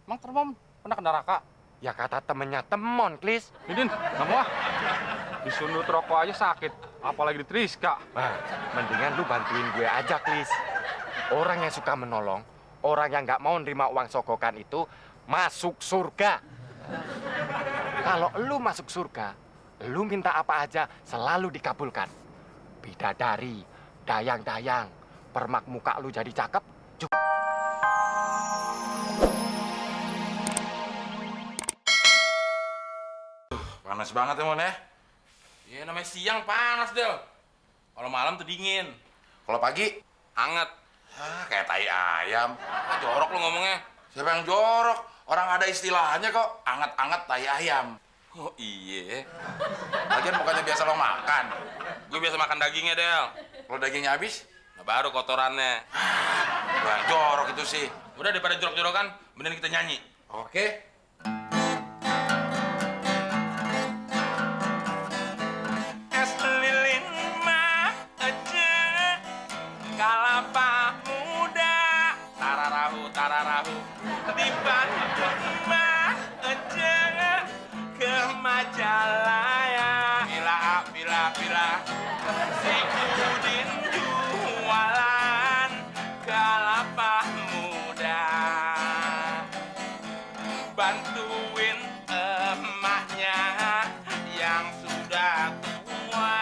Emang Temon pernah ke neraka? Ya kata temennya Temon, Klis. Din, nggak mau ah. Disundut rokok aja sakit, apalagi di Triska. Nah, mendingan lu bantuin gue aja, Klis. Orang yang suka menolong, orang yang nggak mau nerima uang sogokan itu masuk surga. Kalau lu masuk surga, lu minta apa aja selalu dikabulkan. Bidadari, dayang-dayang, permak muka lu jadi cakep. Panas banget ya, Mon ya? Iya, namanya siang panas, Del. Kalau malam tuh dingin. Kalau pagi, Hangat. kayak tai ayam. Ah, jorok lu ngomongnya. Siapa yang jorok? Orang ada istilahnya kok, anget-anget tai ayam. Oh iya. Lagian bukannya biasa lo makan. Gue biasa makan dagingnya, Del. Kalau dagingnya habis, Nah, baru kotorannya. wah jorok itu sih. Udah daripada jorok-jorokan, mending kita nyanyi. Oke. Es lilin mah aja, kalapa muda, tararahu, di Bandung mah aja, ke Majalaya, bila, si Udin jualan kalapa muda, bantuin emaknya yang sudah tua.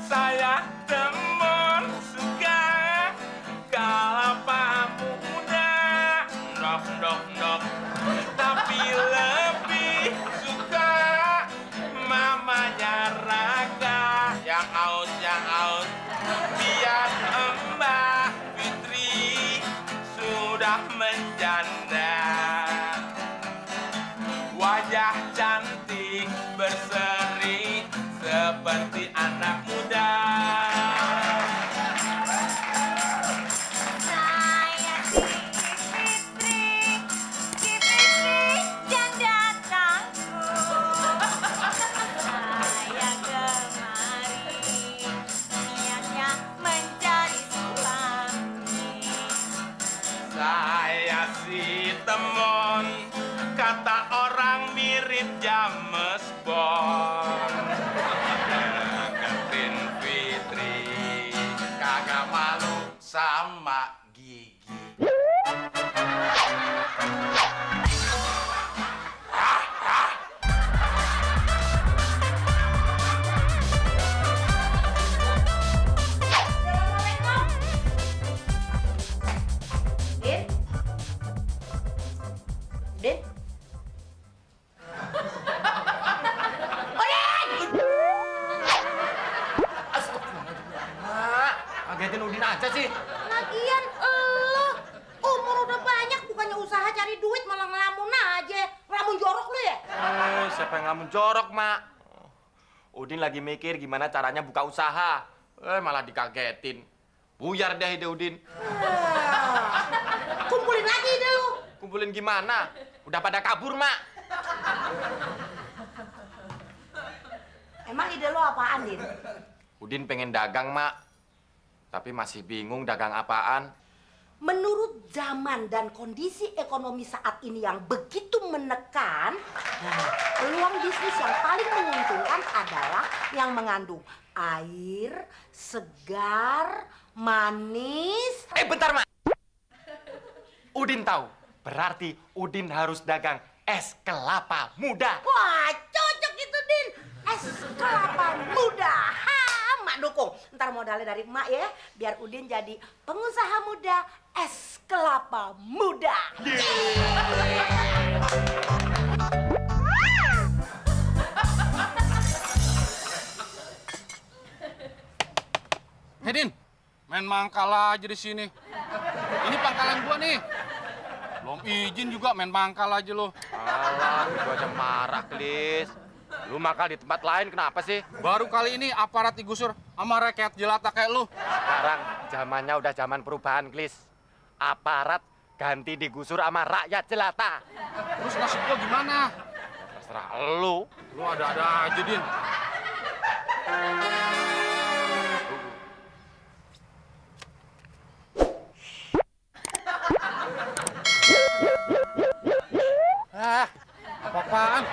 Saya Temon suka kalapa muda, ndok, tapi lebih suka mamanya Raga yang aus, biar Mbak Fitri sudah menjanda, wajah cantik berseri seperti anak muda. Saya si Fitri janda tangguh. Saya kemari niatnya mencari suami. Saya si Temon, kata orang mirip James Bond. Deketin Fitri, kagak malu sama gigi. Assalamualaikum. Din? Din? Ngagetin Udin aja sih. Lagian elo, umur udah banyak bukannya usaha cari duit malah ngelamun aja. Ngelamun jorok lu ya? Siapa yang ngelamun jorok, Mak? Udin lagi mikir gimana caranya buka usaha. Malah dikagetin. Buyar deh ide Udin. Kumpulin lagi ide lu. Kumpulin gimana? Udah pada kabur, Mak. Emang ide lu apaan, Din? Udin pengen dagang, Mak. Tapi masih bingung dagang apaan. Menurut zaman dan kondisi ekonomi saat ini yang begitu menekan, peluang bisnis yang paling menguntungkan adalah yang mengandung air, segar, manis. Bentar, Mak. Udin tahu. Berarti Udin harus dagang es kelapa muda. Wah, cocok itu, Din. Es kelapa muda. Ha, Mak dukung. Ntar modalnya dari emak ya, biar Udin jadi pengusaha muda es kelapa muda. Din, main mangkal aja di sini. Ini pangkalan gua nih. Belum izin juga main mangkal aja lo. Alah, itu aja marah, Klis. Lu mangkal di tempat lain kenapa sih? Baru kali ini aparat digusur sama rakyat jelata kayak lu. Sekarang zamannya udah zaman perubahan, Klis. Aparat ganti digusur sama rakyat jelata. Terus nasib gua gimana? Terserah lu. Lu ada-ada aja, Din. Ah, apa-apaan?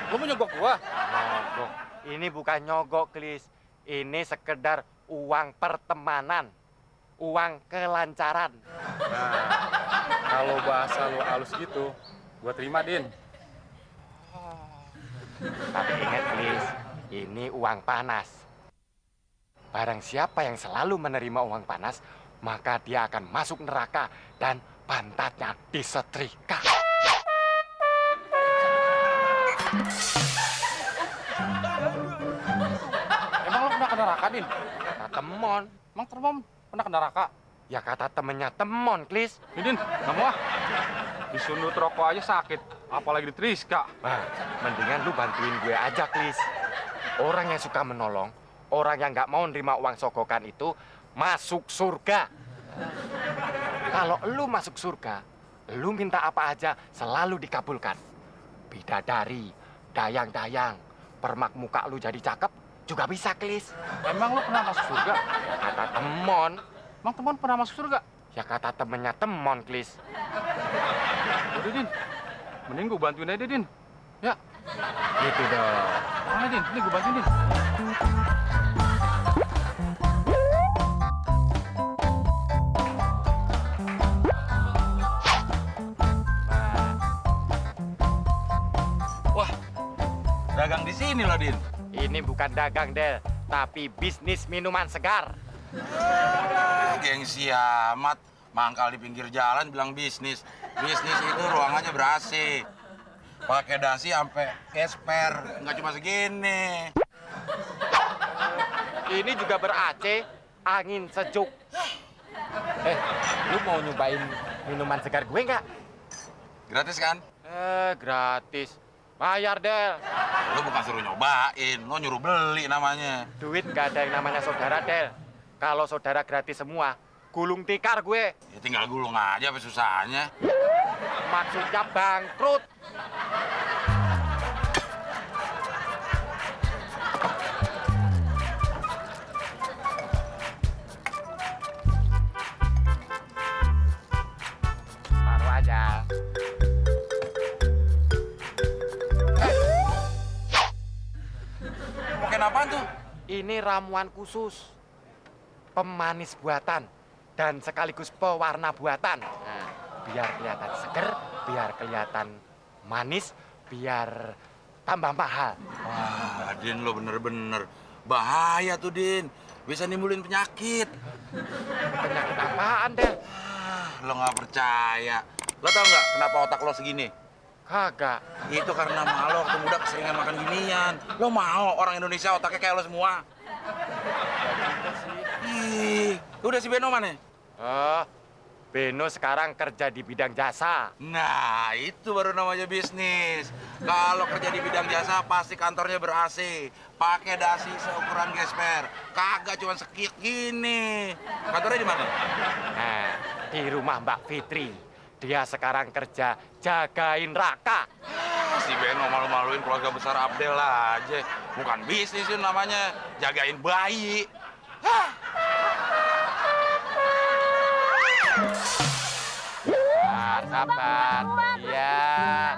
Lu mau nyogok gua? Nyogok. Ini bukan nyogok, Klis. Ini sekedar uang pertemanan. Uang kelancaran. Nah, kalau bahasa lu halus gitu, gua terima, Din. Tapi ingat, Klis, ini uang panas. Barang siapa yang selalu menerima uang panas, maka dia akan masuk neraka dan pantatnya disetrika. Emang lu pernah ke neraka, Din? Kata temon. Emang Temon pernah ke neraka? Ya kata temennya temon, Klis. Din, nggak mau ah. Disundut rokok aja sakit, apalagi diteriska. Nah, mendingan lu bantuin gue aja, Klis. Orang yang suka menolong, orang yang nggak mau nerima uang sogokan itu masuk surga. Kalau lu masuk surga, lu minta apa aja selalu dikabulkan. Bidadari, dayang-dayang, permak muka lu jadi cakep juga bisa, Klis. Emang lu pernah masuk surga? Kata temon, Emang Temon pernah masuk surga? ya kata temennya temon, Klis. Udah, Din. Mending gua bantuin aja, Din. Ya, Gitu dong. mana, Din? Ini gua bantuin, Din. Wah, dagang di sini loh, Din. Ini bukan dagang, Del, tapi bisnis minuman segar. Gengsi amat. Mangkal di pinggir jalan bilang bisnis. Bisnis itu ruangannya ber-AC. Pakai dasi sampai gesper. Nggak cuma segini. Ini juga ber-AC, angin sejuk. Lu mau nyobain minuman segar gue nggak? Gratis kan? Gratis. Bayar, Del. Lu bukan suruh nyobain, lu nyuruh beli namanya. Duit nggak ada yang namanya saudara, Del. Kalau saudara gratis semua, gulung tikar gue. Ya tinggal gulung aja apa susahnya. Maksudnya bangkrut. Taruh aja. Pakai apaan tuh? Ini ramuan khusus. Pemanis buatan dan sekaligus pewarna buatan. Nah, biar kelihatan seger, biar kelihatan manis, biar tambah mahal. Wah, Din lo bener-bener bahaya tuh, Din. Bisa nimbulin penyakit. Penyakit apaan, Del? Lo nggak percaya. Lo tau nggak kenapa otak lo segini? Kagak. Itu karena lo waktu muda keseringan makan ginian. Lo mau orang Indonesia otaknya kayak lo semua? Ih, udah si Beno mana? Oh, Beno sekarang kerja di bidang jasa. Nah, itu baru namanya bisnis. Kalau kerja di bidang jasa, pasti kantornya ber-AC. Pakai dasi seukuran gesper. Kagak cuma sekik gini. Kantornya di mana? Nah, di rumah Mbak Fitri. Dia sekarang kerja jagain Raka. Si Beno malu-maluin keluarga besar Abdel aja. Bukan bisnis itu namanya, jagain bayi. Sabar. Iya.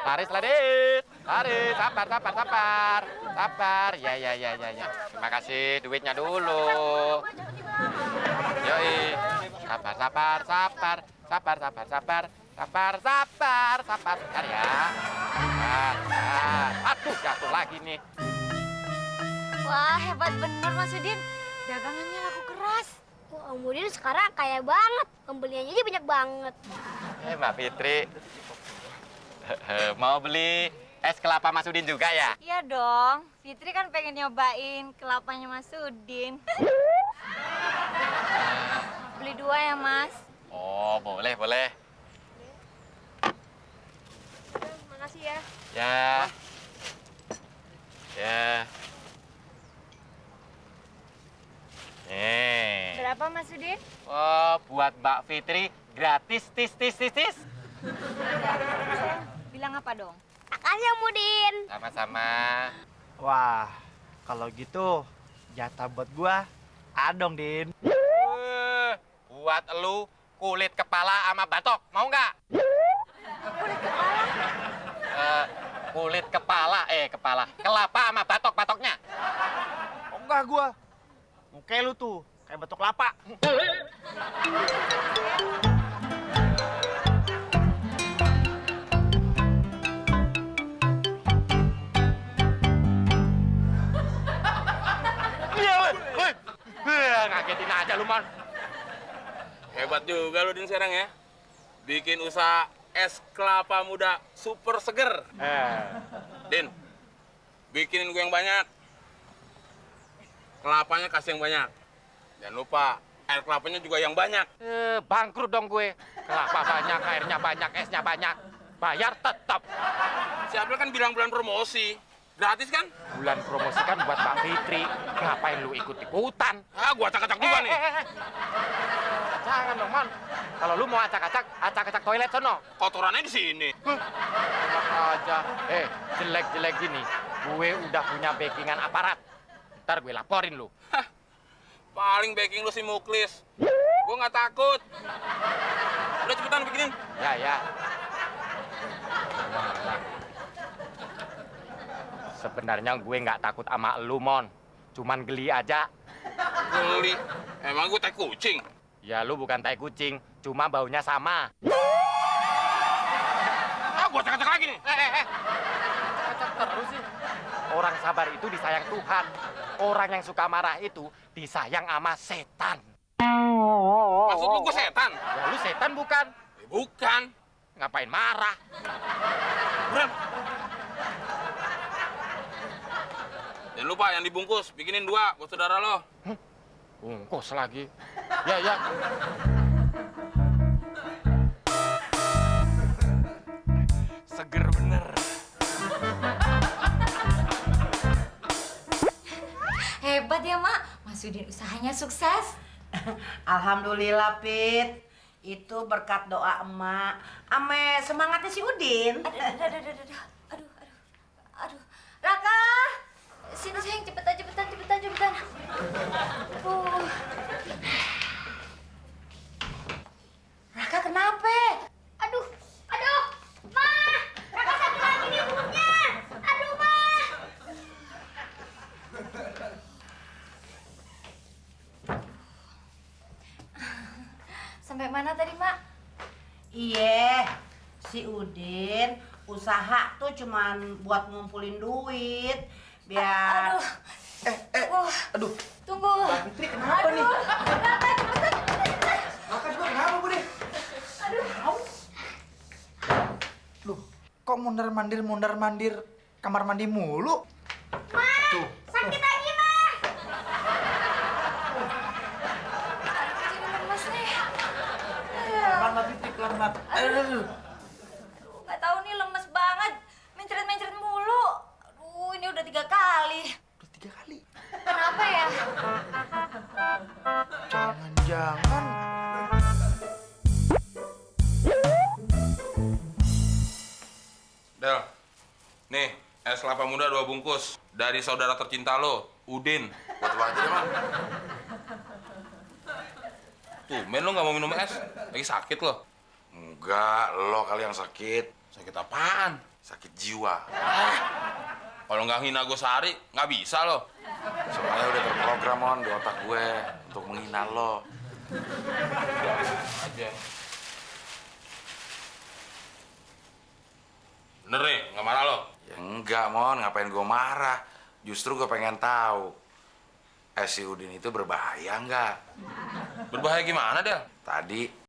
Laris, Laris, sabar. Sabar. Ya. Terima kasih duitnya dulu. Yoi. Sabar ya. Aduh, jatuh lagi nih. Wah, hebat bener Mas Udin. Dagangannya laku keras. Wah, Om Udin sekarang kaya banget. Pembeliannya aja banyak banget. Mbak Fitri. Mau beli es kelapa Mas Udin juga ya? Iya dong. Fitri kan pengen nyobain kelapanya Mas Udin. Beli 2 ya, Mas. Oh, boleh. Makasih ya. Ya. Nih. Berapa Mas Udin? Oh, buat Mbak Fitri gratis, tis. Bilang apa dong? Makasih Om Udin. Sama-sama. Wah, kalau gitu jatah buat gua ada dong, Din. Buat elu kulit kepala sama batok, mau nggak? kulit kepala. Kulit kepala. Kelapa sama batok-batoknya. Oh, enggak gua. Muka lu tuh kayak batok kelapa. Iya, woi. Ngagetin aja lu, Mon. Hebat juga lu Din sekarang ya. Bikin usaha es kelapa muda super seger. Din, bikinin gue yang banyak. Kelapanya kasih yang banyak. Jangan lupa, air kelapanya juga yang banyak. Bangkrut dong gue. Kelapa banyak, airnya banyak, esnya banyak. Bayar tetap. Si Abel kan bilang bulan promosi. Gratis kan? Bulan promosi kan buat Mbak Fitri. Ngapain lu ikut-ikutan? Ah, gua acak-acak juga nih. Jangan dong, Mon. Kalau lu mau acak-acak toilet sono. Kotorannya di sini. Enak aja. Jelek-jelek gini. Gue udah punya backingan aparat. Ntar gue laporin lu. Hah, paling backing lu si Muklis. Gua nggak takut. Udah cepetan bikinin. Ya. Sebenarnya gue nggak takut sama lu, Mon. Cuman geli aja. Geli. Emang gue tai kucing. Ya lu bukan tai kucing, cuma baunya sama. Ah, gua acak-acak lagi nih. Acak terus sih. Orang sabar itu disayang Tuhan. Orang yang suka marah itu disayang sama setan. Maksud lu gua setan? Ya lu setan bukan? Bukan. Ngapain marah? Buran. Jangan lupa yang dibungkus, bikinin 2 buat saudara lo. Bungkus lagi. Ya. Seger bener. Hebat ya, Mak. Mas Udin usahanya sukses. Alhamdulillah, Pit. Itu berkat doa emak. Ame semangatnya si Udin. Aduh. Raka! Sini sayang, cepetan. Raka kenapa? Aduh. Ma! Raka sakit lagi nih perutnya. Aduh, Ma! Sampai mana tadi, Mak? Iya, si Udin usaha tuh cuman buat ngumpulin duit biar. Aduh. Tunggu. Mbak Fitri kenapa nih? Raka, cepetan. Raka juga kenapa, Bu deh? Loh, kok mondar-mandir kamar mandi mulu? Tuh. Sakit lagi, Ma. Jadi lemes nih. Pelan, Mbak Fitri, pelan, Mbak. Aduh. Nggak tahu nih, lemes banget. Mencret mulu. Aduh, ini udah 3 kali. Udah 3 kali. Kenapa ya? Jangan-jangan. Del, nih es kelapa muda 2 bungkus dari saudara tercinta lo, Udin. Buat lo aja deh, Man. Tuh, men lo nggak mau minum es? Lagi sakit lo? Enggak, lo kali yang sakit. Sakit apaan? Sakit jiwa. Kalau nggak hina gue sehari, nggak bisa lo. Soalnya udah terprogram, Mon, di otak gue untuk menghina lo. Aja. Bener nih, nggak marah lo? Ya enggak, Mon. Ngapain gue marah? Justru gue pengen tahu. Si Udin itu berbahaya nggak? Berbahaya gimana, Del? Tadi